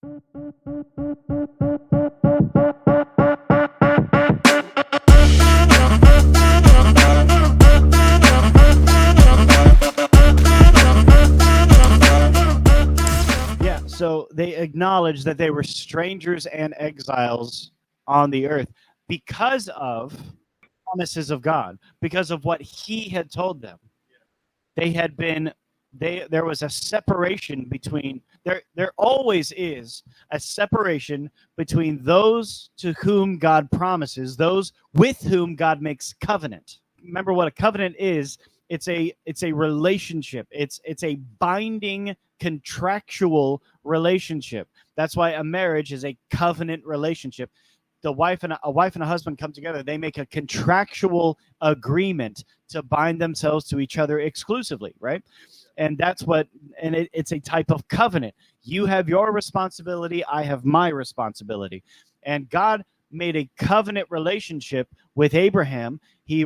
Yeah, so they acknowledged that they were strangers and exiles on the earth because of promises of God, because of what he had told them. They had been there was a separation between there always is a separation between those to whom God promises, those with whom God makes covenant. Remember what a covenant is. It's a relationship. It's a binding contractual relationship. That's why a marriage is a covenant relationship. A wife and a husband come together. They make a contractual agreement to bind themselves to each other exclusively, right? And that's what, and it's a type of covenant. You have your responsibility. I have my responsibility. And God made a covenant relationship with Abraham. He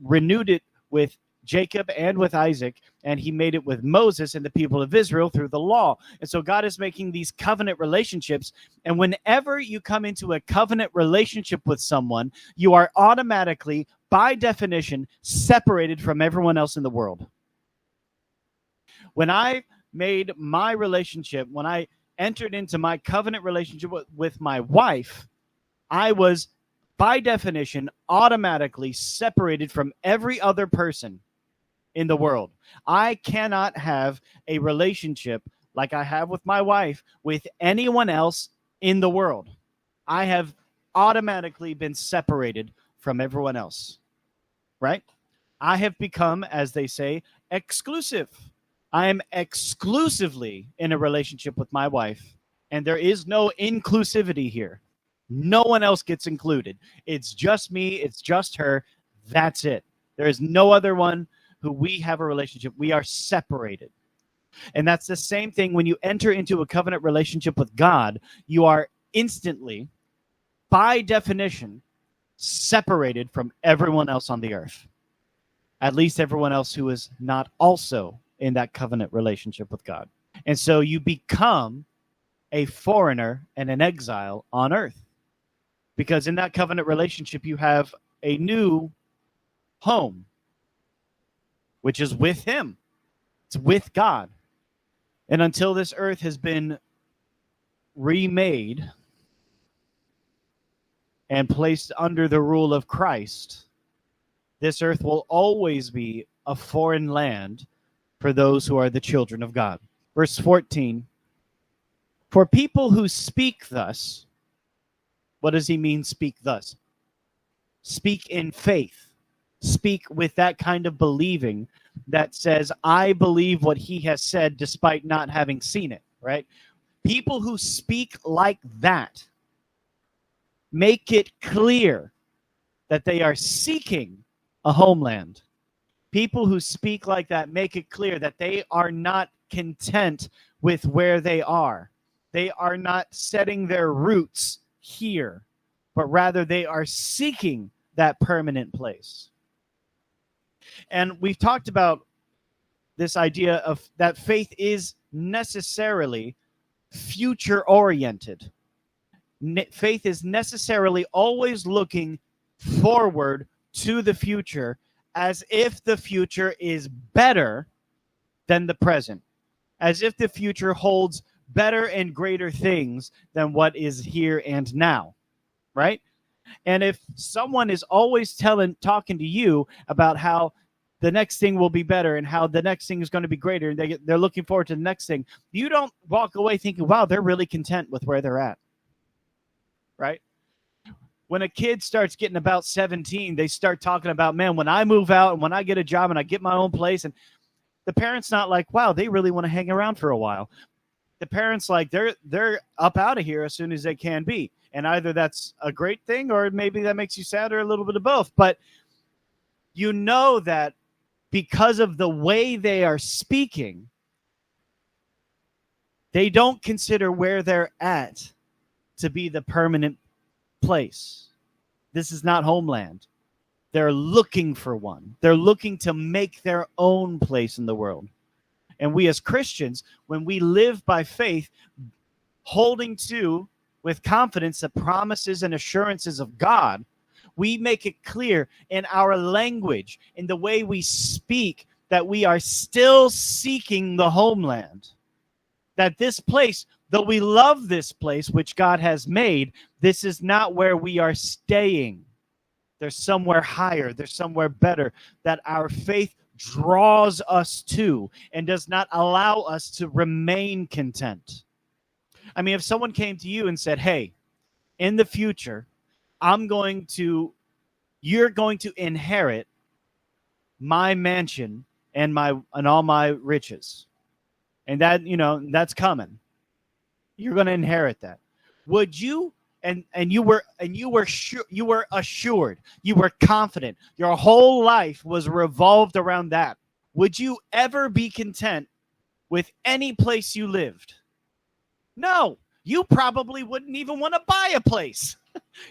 renewed it with Jacob and with Isaac, and he made it with Moses and the people of Israel through the law. And so God is making these covenant relationships, and whenever you come into a covenant relationship with someone, you are automatically, by definition, separated from everyone else in the world. When I made my relationship, when I entered into my covenant relationship with my wife, I was, by definition, automatically separated from every other person in the world. I cannot have a relationship like I have with my wife with anyone else in the world. I have automatically been separated from everyone else, right? I have become, as they say, exclusive. I am exclusively in a relationship with my wife, and there is no inclusivity here. No one else gets included. It's just me. It's just her. That's it. There is no other one who we have a relationship. We are separated. And that's the same thing when you enter into a covenant relationship with God. You are instantly, by definition, separated from everyone else on the earth. At least everyone else who is not also in that covenant relationship with God. And so you become a foreigner and an exile on earth. Because in that covenant relationship, you have a new home, which is with him. It's with God. And until this earth has been remade and placed under the rule of Christ, this earth will always be a foreign land for those who are the children of God. Verse 14, for people who speak thus, what does he mean, speak thus? Speak in faith. Speak with that kind of believing that says, I believe what he has said despite not having seen it, right? People who speak like that make it clear that they are seeking a homeland. People who speak like that make it clear that they are not content with where they are. They are not setting their roots here, but rather they are seeking that permanent place. And we've talked about this idea of that faith is necessarily future-oriented. Faith is necessarily always looking forward to the future as if the future is better than the present, as if the future holds better and greater things than what is here and now, right? And if someone is always talking to you about how the next thing will be better and how the next thing is going to be greater, and they're looking forward to the next thing, you don't walk away thinking, wow, they're really content with where they're at, right? When a kid starts getting about 17, they start talking about, man, when I move out and when I get a job and I get my own place, and the parent's not like, wow, they really want to hang around for a while. The parents, like, they're up out of here as soon as they can be. And either that's a great thing or maybe that makes you sad, or a little bit of both. But you know that because of the way they are speaking, they don't consider where they're at to be the permanent place. This is not homeland. They're looking for one. They're looking to make their own place in the world. And we as Christians, when we live by faith, holding to with confidence the promises and assurances of God, we make it clear in our language, in the way we speak, that we are still seeking the homeland. That this place, though we love this place which God has made, this is not where we are staying. There's somewhere higher, there's somewhere better that our faith draws us to and does not allow us to remain content. I mean, if someone came to you and said, hey, in the future, you're going to inherit my mansion and all my riches. And that, that's coming. You're going to inherit that. Would you, and you were assured, you were confident, your whole life was revolved around that. Would you ever be content with any place you lived? No, you probably wouldn't even want to buy a place.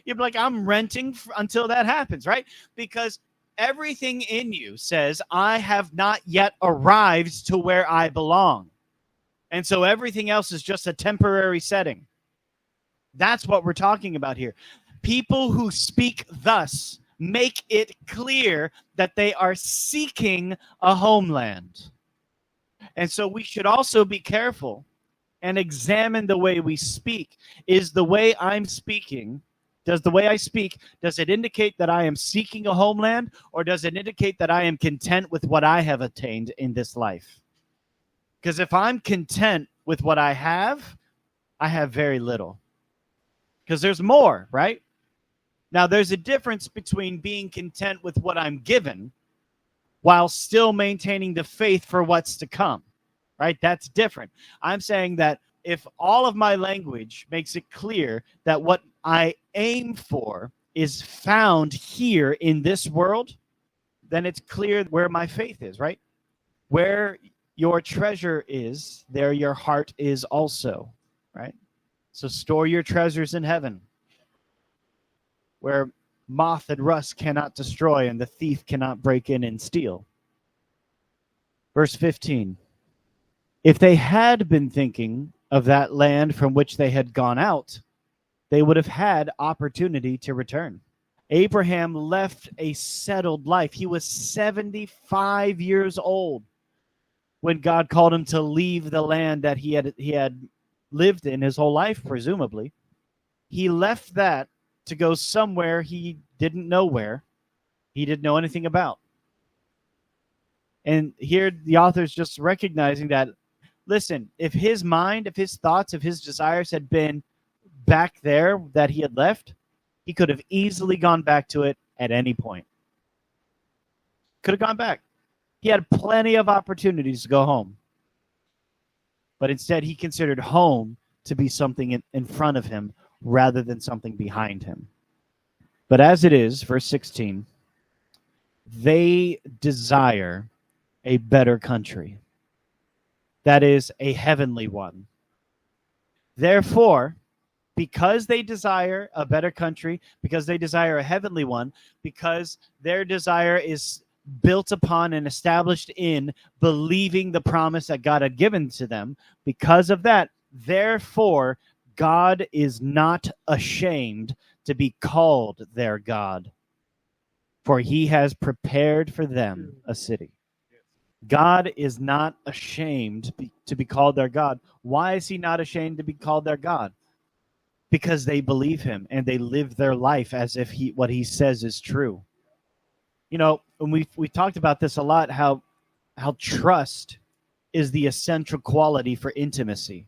You'd be like, I'm renting until that happens, right? Because everything in you says, I have not yet arrived to where I belong. And so everything else is just a temporary setting. That's what we're talking about here. People who speak thus make it clear that they are seeking a homeland. And so we should also be careful and examine the way we speak. Is the way I'm speaking, does the way I speak, does it indicate that I am seeking a homeland, or does it indicate that I am content with what I have attained in this life? Because if I'm content with what I have very little. Because there's more, right? Now, there's a difference between being content with what I'm given while still maintaining the faith for what's to come, right? That's different. I'm saying that if all of my language makes it clear that what I aim for is found here in this world, then it's clear where my faith is, right? Where your treasure is, there your heart is also, right? So store your treasures in heaven, where moth and rust cannot destroy and the thief cannot break in and steal. Verse 15. If they had been thinking of that land from which they had gone out, they would have had opportunity to return. Abraham left a settled life. He was 75 years old when God called him to leave the land that he had lived in his whole life, presumably. He left that to go somewhere he didn't know where. He didn't know anything about. And here the author's just recognizing that, listen, if his mind, if his thoughts, if his desires had been back there that he had left, he could have easily gone back to it at any point. Could have gone back. He had plenty of opportunities to go home. But instead, he considered home to be something in front of him rather than something behind him. But as it is, verse 16, they desire a better country. That is, a heavenly one. Therefore, because they desire a better country, because they desire a heavenly one, because their desire is built upon and established in believing the promise that God had given to them, because of that, therefore, God is not ashamed to be called their God, for he has prepared for them a city. God is not ashamed to be called their God. Why is he not ashamed to be called their God? Because they believe him and they live their life as if what he says is true. You know, and we talked about this a lot, how trust is the essential quality for intimacy.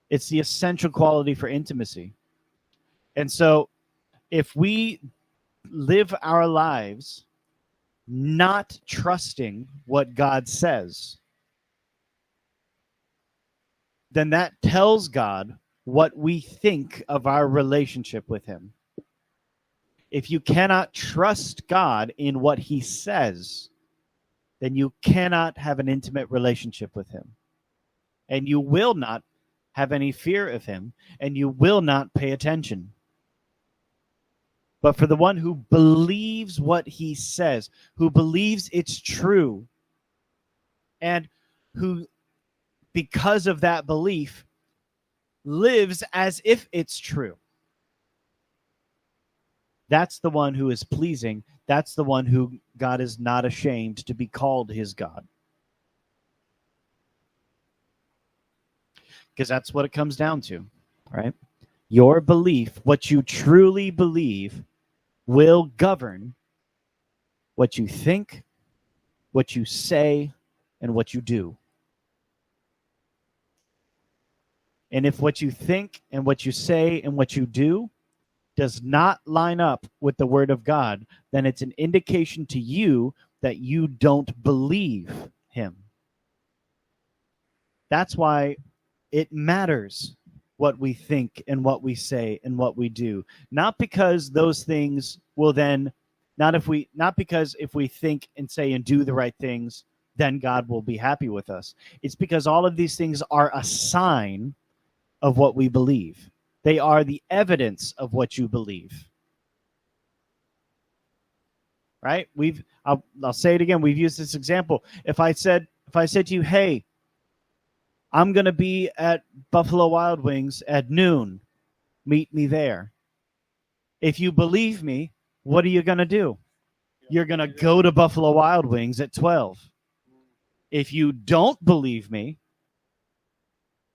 It's the essential quality for intimacy. And so if we live our lives not trusting what God says, then that tells God what we think of our relationship with him. If you cannot trust God in what he says, then you cannot have an intimate relationship with him. And you will not have any fear of him, and you will not pay attention. But for the one who believes what he says, who believes it's true, and who, because of that belief, lives as if it's true. That's the one who is pleasing. That's the one who God is not ashamed to be called his God. Because that's what it comes down to, right? Your belief, what you truly believe, will govern what you think, what you say, and what you do. And if what you think and what you say and what you do does not line up with the word of God, then it's an indication to you that you don't believe him. That's why it matters what we think and what we say and what we do. Not because those things will then, not because if we think and say and do the right things, then God will be happy with us. It's because all of these things are a sign of what we believe. They are the evidence of what you believe. Right? I'll say it again. We've used this example. If I said to you, "Hey, I'm going to be at Buffalo Wild Wings at noon. Meet me there." If you believe me, what are you going to do? You're going to go to Buffalo Wild Wings at 12. If you don't believe me,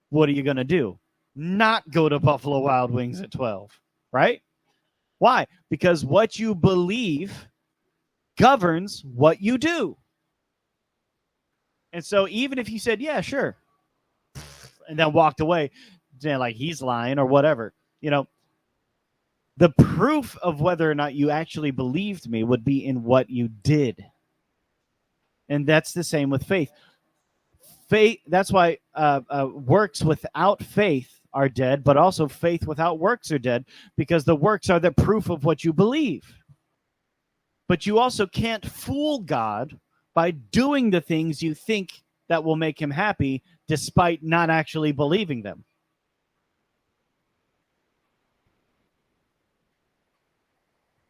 what are you going to do? Not go to Buffalo Wild Wings at 12, right? Why? Because what you believe governs what you do. And so even if you said, "Yeah, sure," and then walked away, like he's lying or whatever, the proof of whether or not you actually believed me would be in what you did. And that's the same with faith. Faith. That's why works without faith are dead, but also faith without works are dead, because the works are the proof of what you believe. But you also can't fool God by doing the things you think that will make him happy, despite not actually believing them.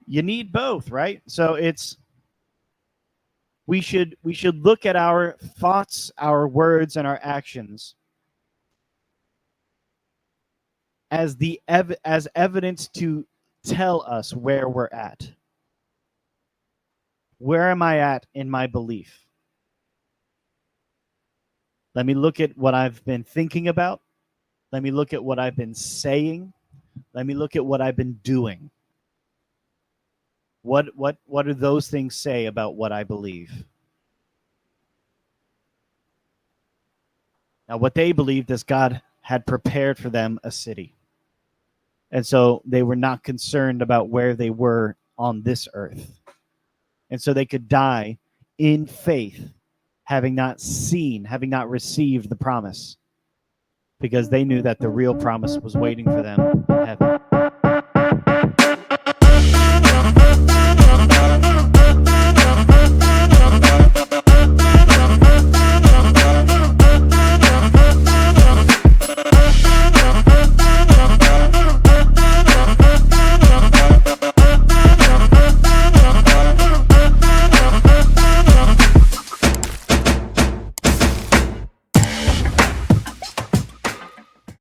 You need both, right? So we should look at our thoughts, our words, and our actions as evidence to tell us where we're at. Where am I at in my belief? Let me look at what I've been thinking about. Let me look at what I've been saying. Let me look at what I've been doing. What do those things say about what I believe? Now, what they believed is God had prepared for them a city. And so they were not concerned about where they were on this earth. And so they could die in faith, having not received the promise, because they knew that the real promise was waiting for them in heaven.